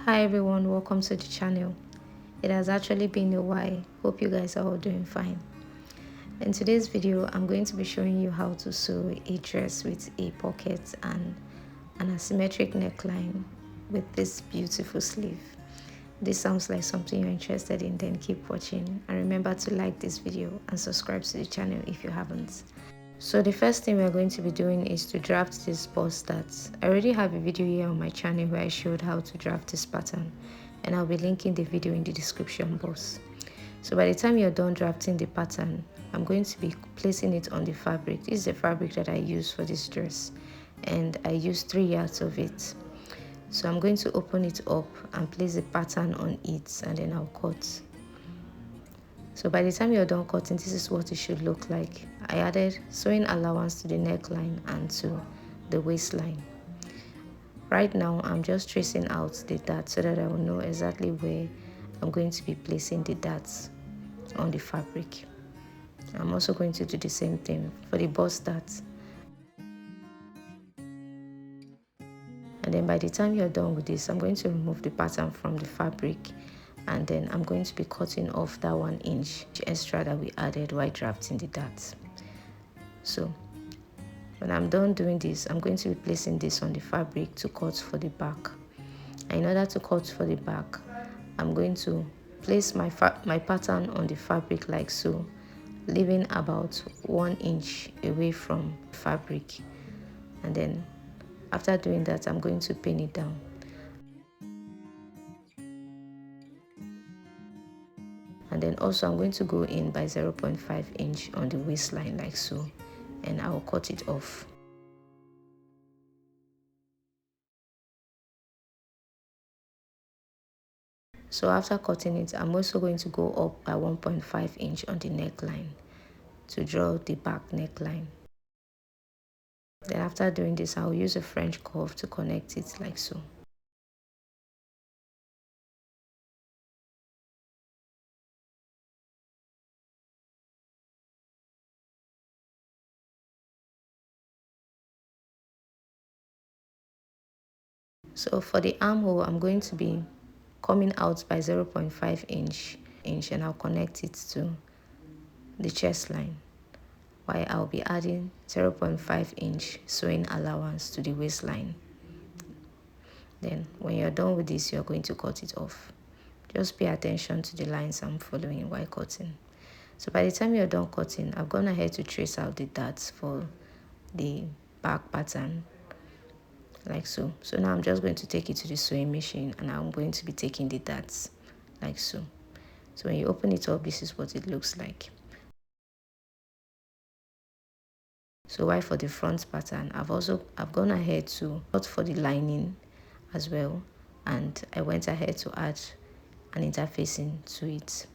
Hi everyone, welcome to the channel. It has actually been a while. Hope you guys are all doing fine. In today's video, I'm going to be showing you how to sew a dress with a pocket and an asymmetric neckline with this beautiful sleeve. This sounds like something you're interested in, then keep watching. And remember to like this video and subscribe to the channel if you haven't. So the first thing we're going to be doing is to draft this bust start. I already have a video here on my channel where I showed how to draft this pattern, and I'll be linking the video in the description box. So by the time you're done drafting the pattern, I'm going to be placing it on the fabric. This is the fabric that I use for this dress, and I use 3 yards of it. So I'm going to open it up and place the pattern on it, and then I'll cut. So by the time you're done cutting, this is what it should look like. I added sewing allowance to the neckline and to the waistline. Right now, I'm just tracing out the darts so that I will know exactly where I'm going to be placing the darts on the fabric. I'm also going to do the same thing for the bust darts. And then by the time you're done with this, I'm going to remove the pattern from the fabric, and then I'm going to be cutting off that 1 inch extra that we added while drafting the darts. So when I'm done doing this, I'm going to be placing this on the fabric to cut for the back. And in order to cut for the back, I'm going to place my pattern on the fabric like so, leaving about 1 inch away from the fabric. And then after doing that, I'm going to pin it down. And then also I'm going to go in by 0.5 inch on the waistline like so, and I'll cut it off. So after cutting it, I'm also going to go up by 1.5 inch on the neckline to draw the back neckline. Then after doing this, I'll use a French curve to connect it like so. So for the armhole, I'm going to be coming out by 0.5 inch and I'll connect it to the chest line, while I'll be adding 0.5 inch sewing allowance to the waistline. Then when you're done with this, you're going to cut it off. Just pay attention to the lines I'm following while cutting. So by the time you're done cutting, I've gone ahead to trace out the darts for the back pattern like so. So now I'm just going to take it to the sewing machine, and I'm going to be taking the darts like so. So when you open it up, this is what it looks like. So while for the front pattern, I've gone ahead to cut for the lining as well, and I went ahead to add an interfacing to it.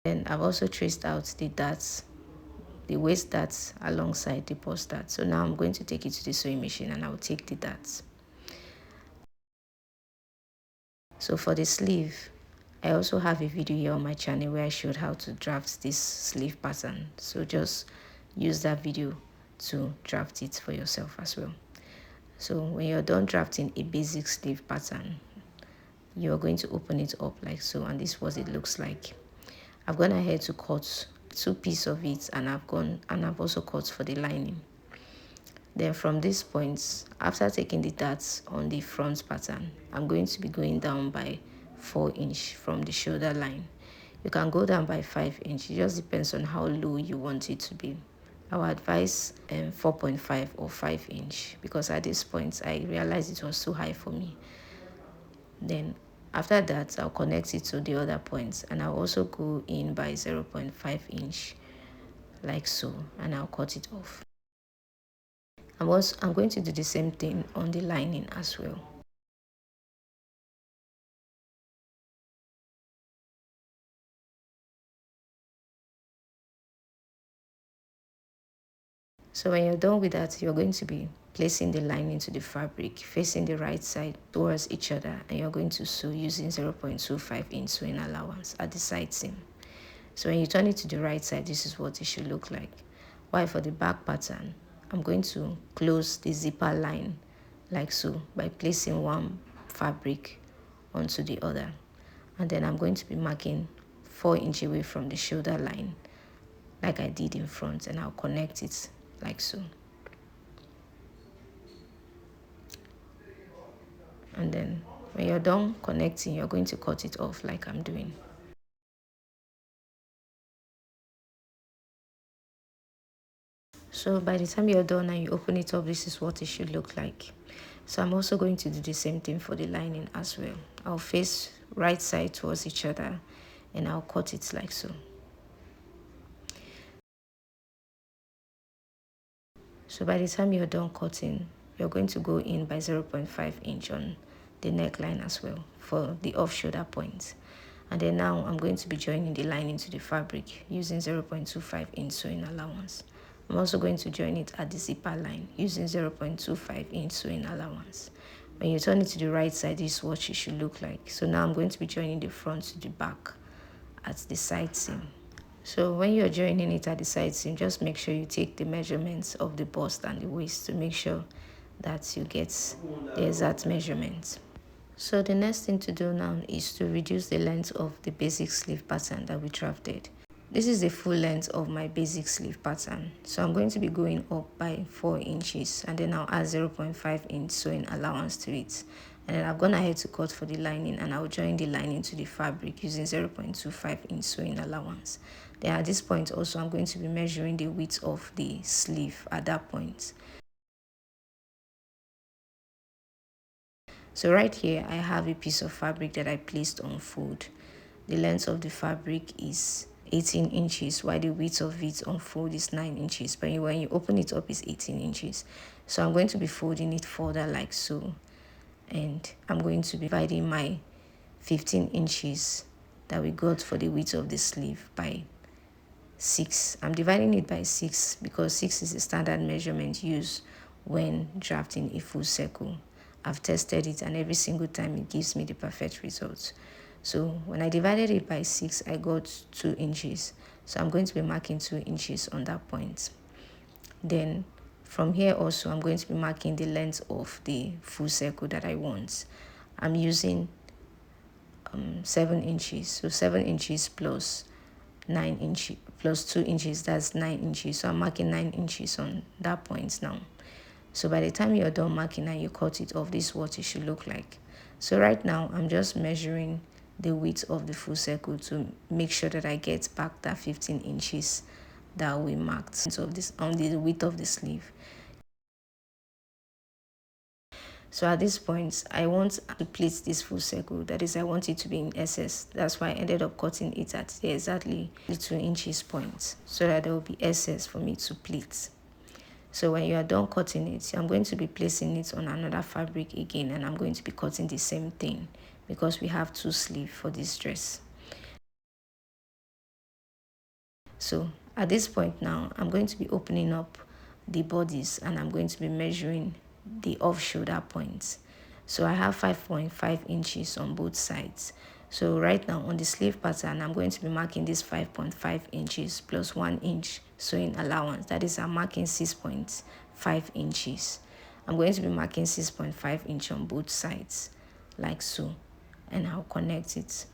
Then I've also traced out the darts, the waist darts alongside the bust darts. So now I'm going to take it to the sewing machine and I'll take the darts. So for the sleeve, I also have a video here on my channel where I showed how to draft this sleeve pattern. So just use that video to draft it for yourself as well. So when you're done drafting a basic sleeve pattern, you're going to open it up like so, and this is what it looks like. I've gone ahead to cut 2 pieces of it, and I've also cut for the lining. Then from this point, after taking the darts on the front pattern, I'm going to be going down by 4 inch from the shoulder line. You can go down by 5 inch. It just depends on how low you want it to be. I would advise 4.5 or 5 inch, because at this point I realized it was too high for me. Then after that, I'll connect it to the other points, and I'll also go in by 0.5 inch like so, and I'll cut it off. I'm going to do the same thing on the lining as well. So when you're done with that, you're going to be placing the lining to the fabric facing the right side towards each other, and you're going to sew using 0.25 inch sewing allowance at the side seam. So when you turn it to the right side, this is what it should look like. While for the back pattern, I'm going to close the zipper line like so, by placing one fabric onto the other. And then I'm going to be marking 4 inches away from the shoulder line like I did in front, and I'll connect it like so. And then when you're done connecting, you're going to cut it off like I'm doing. So by the time you're done and you open it up, this is what it should look like. So I'm also going to do the same thing for the lining as well. I'll face right side towards each other and I'll cut it like so. So by the time you're done cutting, you're going to go in by 0.5 inch on the neckline as well for the off shoulder point. And then now I'm going to be joining the lining to the fabric using 0.25 inch sewing allowance. I'm also going to join it at the zipper line using 0.25 inch sewing allowance. When you turn it to the right side, this is what it should look like. So now I'm going to be joining the front to the back at the side seam. So when you're joining it at the side seam, just make sure you take the measurements of the bust and the waist to make sure that you get the exact measurements. So the next thing to do now is to reduce the length of the basic sleeve pattern that we drafted. This is the full length of my basic sleeve pattern. So I'm going to be going up by 4 inches and then I'll add 0.5 inch sewing allowance to it. And then I've gone ahead to cut for the lining and I'll join the lining to the fabric using 0.25 inch sewing allowance. Then at this point also I'm going to be measuring the width of the sleeve at that point. So right here I have a piece of fabric that I placed on fold. The length of the fabric is 18 inches while the width of it on fold is 9 inches, but when you open it up it's 18 inches. So I'm going to be folding it further like so, and I'm going to be dividing my 15 inches that we got for the width of the sleeve by 6. I'm dividing it by 6 because 6 is the standard measurement used when drafting a full circle. I've tested it and every single time it gives me the perfect results. So when I divided it by 6, I got 2 inches. So I'm going to be marking 2 inches on that point. Then from here also, I'm going to be marking the length of the full circle that I want. I'm using 7 inches. So 7 inches plus 9 inches plus 2 inches, that's 9 inches. So I'm marking 9 inches on that point now. So by the time you're done marking and you cut it off, this is what it should look like. So right now I'm just measuring the width of the full circle to make sure that I get back that 15 inches that we marked of this on the width of the sleeve. So at this point I want to pleat this full circle, that is I want it to be in SS. That's why I ended up cutting it at the exactly 2 inches point so that there will be SS for me to pleat. So when you are done cutting it, I'm going to be placing it on another fabric again, and I'm going to be cutting the same thing because we have 2 sleeves for this dress. So at this point now, I'm going to be opening up the bodice and I'm going to be measuring the off shoulder points. So I have 5.5 inches on both sides. So right now on the sleeve pattern, I'm going to be marking this 5.5 inches plus 1 inch sewing allowance. That is, I'm marking 6.5 inches. I'm going to be marking 6.5 inch on both sides, like so, and I'll connect it.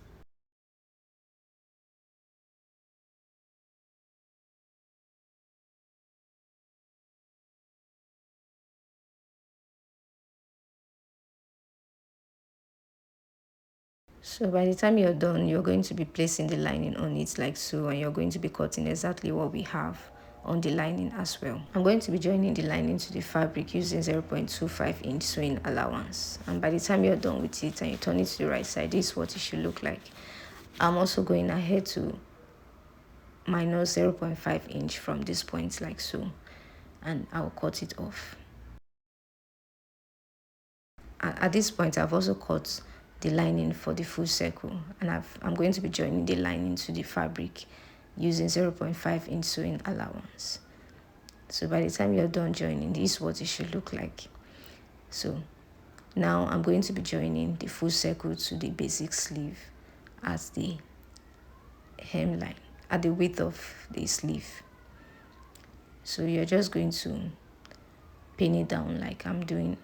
So by the time you're done, you're going to be placing the lining on it like so, and you're going to be cutting exactly what we have on the lining as well. I'm going to be joining the lining to the fabric using 0.25 inch sewing allowance. And by the time you're done with it and you turn it to the right side, this is what it should look like. I'm also going ahead to minus 0.5 inch from this point like so, and I'll cut it off. At this point, I've also cut the lining for the full circle, and I'm going to be joining the lining to the fabric using 0.5 inch sewing allowance. So by the time you're done joining, this is what it should look like. So now I'm going to be joining the full circle to the basic sleeve at the hemline, at the width of the sleeve. So you're just going to pin it down like I'm doing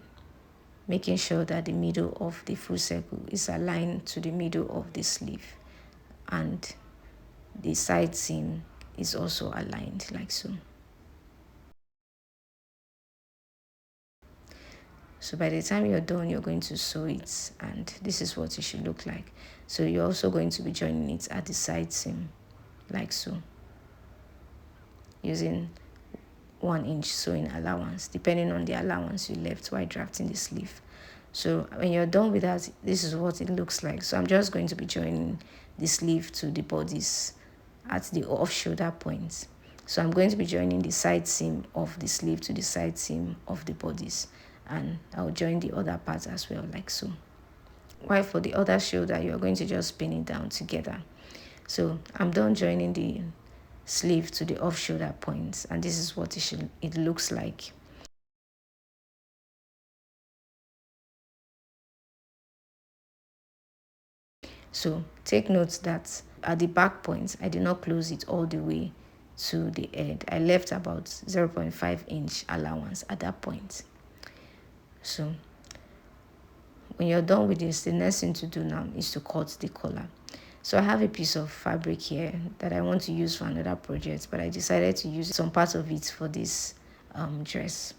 making sure that the middle of the full circle is aligned to the middle of the sleeve, and the side seam is also aligned like so. So by the time you're done, you're going to sew it, and this is what it should look like. So you're also going to be joining it at the side seam like so, using 1-inch sewing allowance, depending on the allowance you left while drafting the sleeve. So when you're done with that, this is what it looks like. So I'm just going to be joining the sleeve to the bodice at the off shoulder point. So I'm going to be joining the side seam of the sleeve to the side seam of the bodice, and I'll join the other part as well like so. While for the other shoulder, you're going to just pin it down together. So I'm done joining the sleeve to the off shoulder points, and this is what it looks like. So take note that at the back point, I did not close it all the way to the end. I left about 0.5-inch allowance at that point. So when you're done with this, the next thing to do now is to cut the collar. So I have a piece of fabric here that I want to use for another project, but I decided to use some part of it for this dress.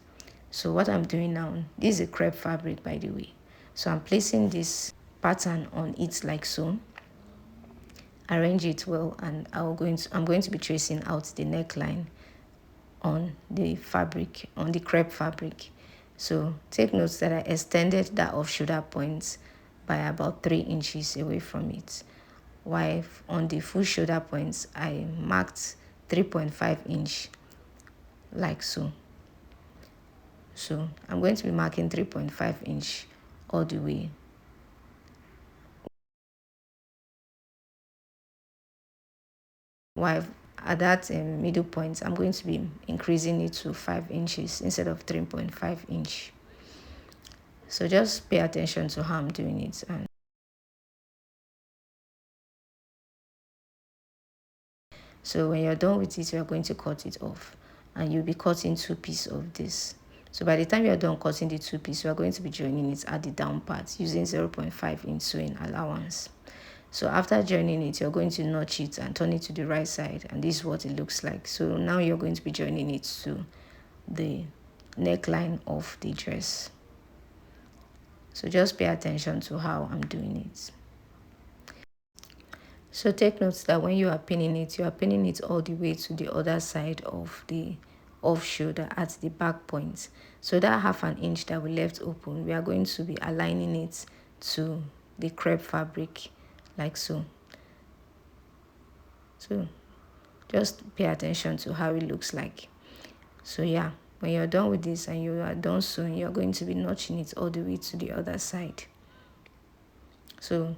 So what I'm doing now, this is a crepe fabric, by the way. So I'm placing this pattern on it like so. Arrange it well, and I'm going to be tracing out the neckline on the fabric, on the crepe fabric. So take note that I extended that off shoulder point by about 3 inches away from it, while on the full shoulder points I marked 3.5-inch like so. So I'm going to be marking 3.5-inch all the way. While at that middle point, I'm going to be increasing it to 5 inches instead of 3.5-inch. So just pay attention to how I'm doing it. And so when you're done with it, you're going to cut it off, and you'll be cutting 2 pieces of this. So by the time you're done cutting the 2 pieces, you're going to be joining it at the down part using 0.5-inch sewing allowance. So after joining it, you're going to notch it and turn it to the right side, and this is what it looks like. So now you're going to be joining it to the neckline of the dress. So just pay attention to how I'm doing it. So take note that when you are pinning it all the way to the other side of the off shoulder at the back point. So that 1/2 inch that we left open, we are going to be aligning it to the crepe fabric like so. So just pay attention to how it looks like. So yeah, when you're done with this and you are done sewing, you're going to be notching it all the way to the other side. So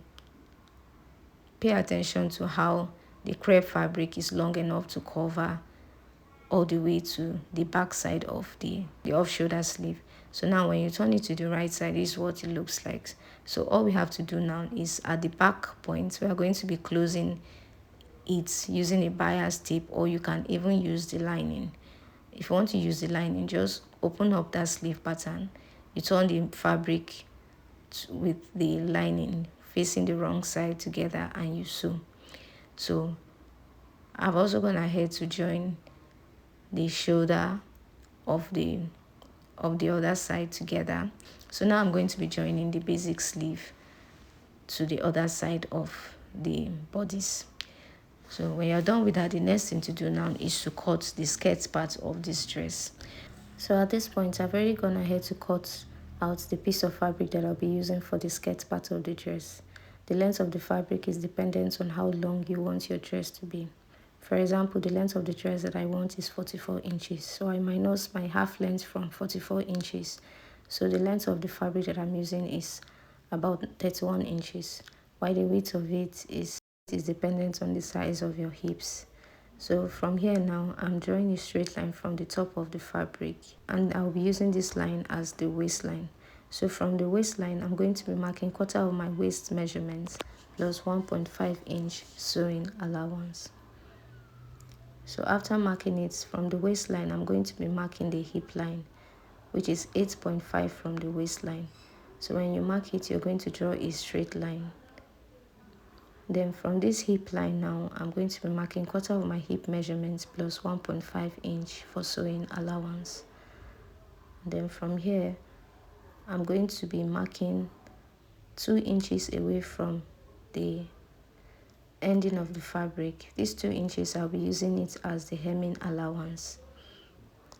pay attention to how the crepe fabric is long enough to cover all the way to the back side of the off shoulder sleeve. So now when you turn it to the right side, this is what it looks like. So all we have to do now is at the back point, we are going to be closing it using a bias tape, or you can even use the lining. If you want to use the lining, just open up that sleeve pattern, you turn the fabric with the lining facing the wrong side together, and you sew. So I've also gone ahead to join the shoulder of the other side together. So now I'm going to be joining the basic sleeve to the other side of the bodice. So when you're done with that, the next thing to do now is to cut the skirt part of this dress. So at this point, I've already gone ahead to cut out the piece of fabric that I'll be using for the skirt part of the dress. The length of the fabric is dependent on how long you want your dress to be. For example, the length of the dress that I want is 44 inches. So I minus my half length from 44 inches. So the length of the fabric that I'm using is about 31 inches, while the width of it is dependent on the size of your hips. So from here now, I'm drawing a straight line from the top of the fabric, and I'll be using this line as the waistline. So from the waistline, I'm going to be marking quarter of my waist measurements plus 1.5-inch sewing allowance. So after marking it from the waistline, I'm going to be marking the hip line, which is 8.5 from the waistline. So when you mark it, you're going to draw a straight line. Then from this hip line now, I'm going to be marking quarter of my hip measurements plus 1.5 inch for sewing allowance. Then from here, I'm going to be marking 2 inches away from the ending of the fabric. These 2 inches, I'll be using it as the hemming allowance.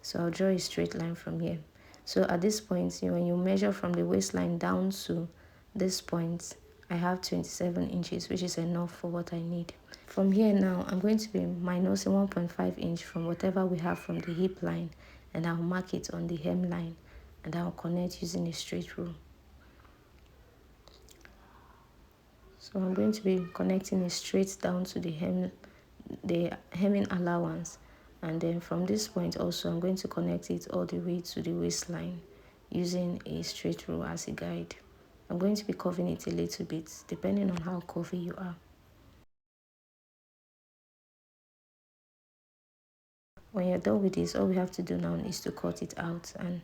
So I'll draw a straight line from here. So at this point, when you measure from the waistline down to this point, I have 27 inches, which is enough for what I need. From here now, I'm going to be minusing 1.5 inch from whatever we have from the hip line, and I'll mark it on the hem line, and I'll connect using a straight rule. So I'm going to be connecting it straight down to the hemming allowance, and then from this point also I'm going to connect it all the way to the waistline using a straight rule as a guide. I'm going to be curving it a little bit depending on how curvy you are. When you're done with this, all we have to do now is to cut it out, and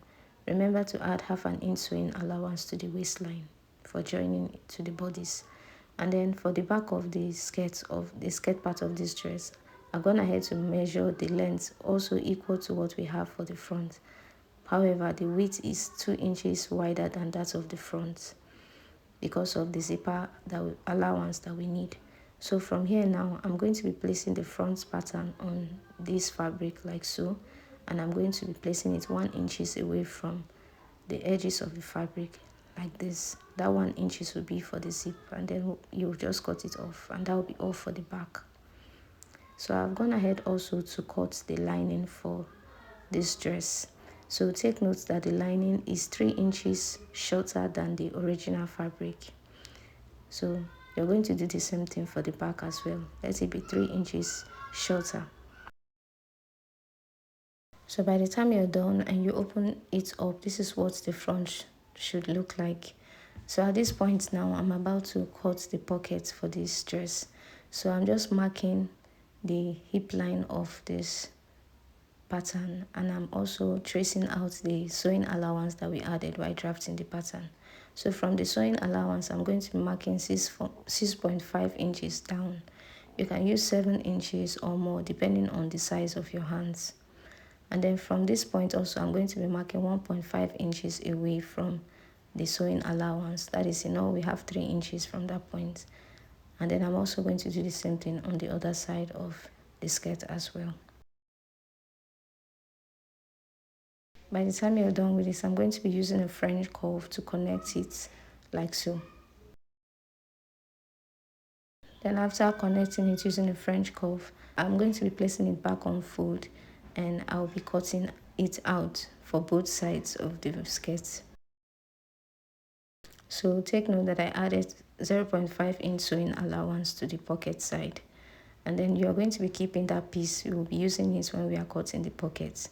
remember to add half an inch sewing allowance to the waistline for joining it to the bodice. And then for the back of the skirt part of this dress, I've gone ahead to measure the length also equal to what we have for the front. However, the width is 2 inches wider than that of the front because of the zipper allowance that we need. So from here now, I'm going to be placing the front pattern on this fabric like so, and I'm going to be placing it 1 inches away from the edges of the fabric like this. That 1 inches will be for the zip, and then you just cut it off, and that will be all for the back. So I've gone ahead also to cut the lining for this dress. So take note that the lining is 3 inches shorter than the original fabric. So you're going to do the same thing for the back as well. Let it be 3 inches shorter. So by the time you're done and you open it up, this is what the front should look like. So at this point now, I'm about to cut the pockets for this dress. So I'm just marking the hip line of this pattern, and I'm also tracing out the sewing allowance that we added while drafting the pattern. So from the sewing allowance, I'm going to be marking 6.5 inches down. You can use 7 inches or more depending on the size of your hands. And then from this point also, I'm going to be marking 1.5 inches away from the sewing allowance. That is, we have 3 inches from that point. And then I'm also going to do the same thing on the other side of the skirt as well. By the time you're done with this, I'm going to be using a French curve to connect it like so. Then after connecting it using a French curve, I'm going to be placing it back on fold, and I'll be cutting it out for both sides of the skirt. So take note that I added 0.5 inch sewing allowance to the pocket side, and then you're going to be keeping that piece. You will be using it when we are cutting the pockets.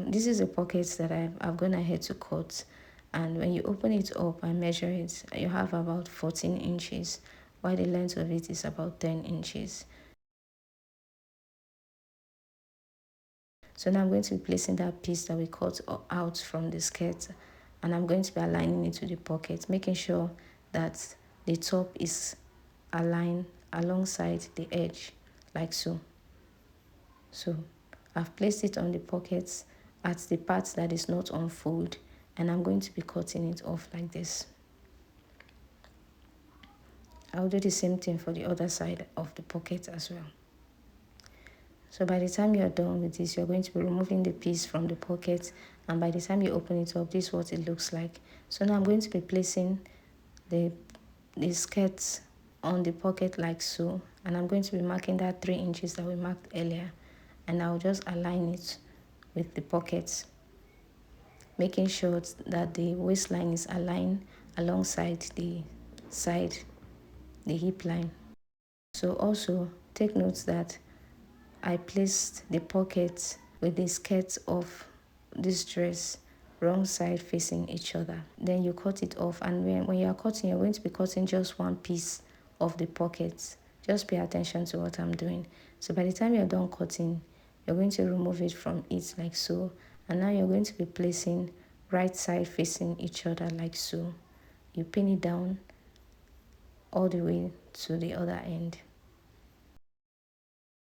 This is the pockets that I've gone ahead to cut, and when you open it up and measure it, you have about 14 inches, while the length of it is about 10 inches. So now I'm going to be placing that piece that we cut out from the skirt, and I'm going to be aligning it to the pocket, making sure that the top is aligned alongside the edge like so. So I've placed it on the pockets at the part that is not on fold, and I'm going to be cutting it off like this. I'll do the same thing for the other side of the pocket as well. So by the time you're done with this, you're going to be removing the piece from the pocket, and by the time you open it up, this is what it looks like. So now I'm going to be placing the skirt on the pocket like so, and I'm going to be marking that 3 inches that we marked earlier, and I'll just align it with the pockets, making sure that the waistline is aligned alongside the hip line. So also take note that I placed the pocket with the skirt of this dress wrong side facing each other. Then you cut it off, and when you are cutting, you're going to be cutting just one piece of the pocket. Just pay attention to what I'm doing. So by the time you're done cutting, you're going to remove it from it like so, and now you're going to be placing right side facing each other like so. You pin it down all the way to the other end.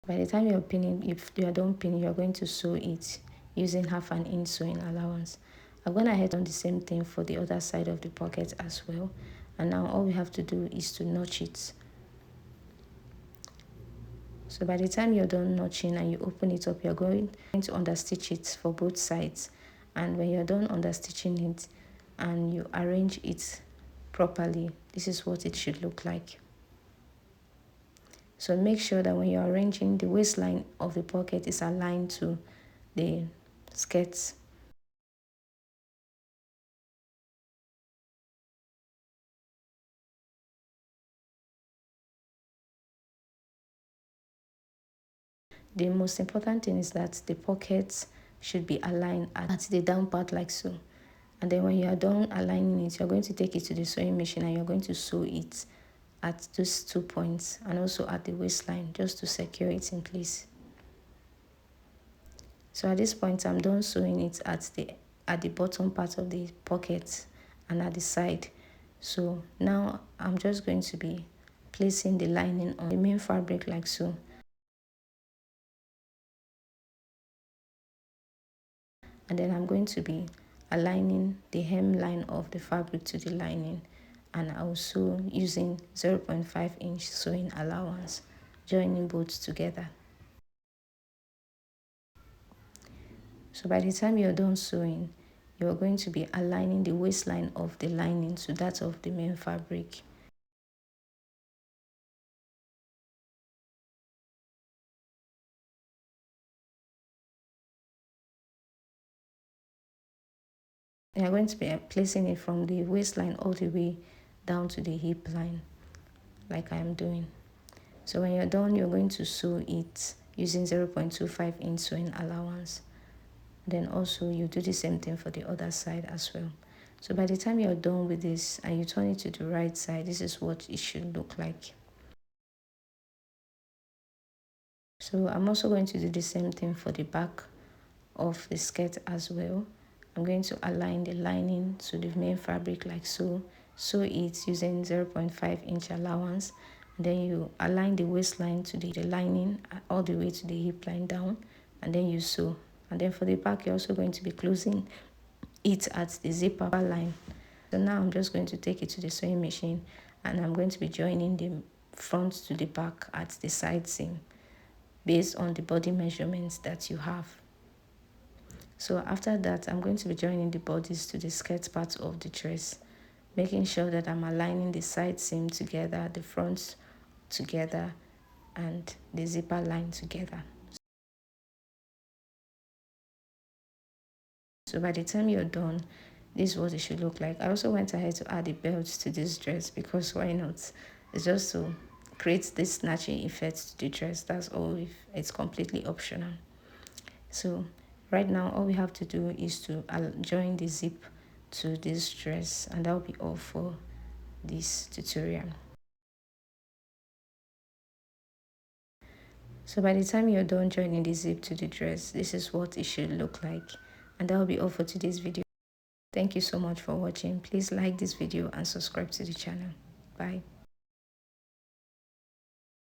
By the time you're pinning, if you are done pinning, you're going to sew it using 1/2 inch sewing allowance. I'm going ahead on the same thing for the other side of the pocket as well. And now all we have to do is to notch it. So by the time you're done notching and you open it up, you're going to understitch it for both sides. And when you're done understitching it and you arrange it properly, this is what it should look like. So make sure that when you're arranging, the waistline of the pocket is aligned to the skirts. The most important thing is that the pockets should be aligned at the down part like so. And then when you are done aligning it, you're going to take it to the sewing machine and you're going to sew it at those 2 points and also at the waistline just to secure it in place. So at this point, I'm done sewing it at the bottom part of the pocket and at the side. So now I'm just going to be placing the lining on the main fabric like so. And then I'm going to be aligning the hemline of the fabric to the lining and also using 0.5 inch sewing allowance, joining both together. So by the time you're done sewing, you're going to be aligning the waistline of the lining to that of the main fabric. You're going to be placing it from the waistline all the way down to the hip line, like I am doing. So when you're done, you're going to sew it using 0.25 inch sewing allowance. Then also you do the same thing for the other side as well. So by the time you're done with this and you turn it to the right side, this is what it should look like. So I'm also going to do the same thing for the back of the skirt as well. I'm going to align the lining to the main fabric like so. Sew it using 0.5 inch allowance. Then you align the waistline to the lining all the way to the hip line down, and then you sew. And then for the back, you're also going to be closing it at the zipper line. So now I'm just going to take it to the sewing machine and I'm going to be joining the front to the back at the side seam based on the body measurements that you have. So after that, I'm going to be joining the bodice to the skirt part of the dress, making sure that I'm aligning the side seam together, the front together, and the zipper line together. So by the time you're done, this is what it should look like. I also went ahead to add the belt to this dress because why not? It's just to create this snatching effect to the dress. That's all. If it's completely optional. So right now, all we have to do is to join the zip to this dress, and that'll be all for this tutorial. So by the time you're done joining the zip to the dress, this is what it should look like. And that'll be all for today's video. Thank you so much for watching. Please like this video and subscribe to the channel. Bye.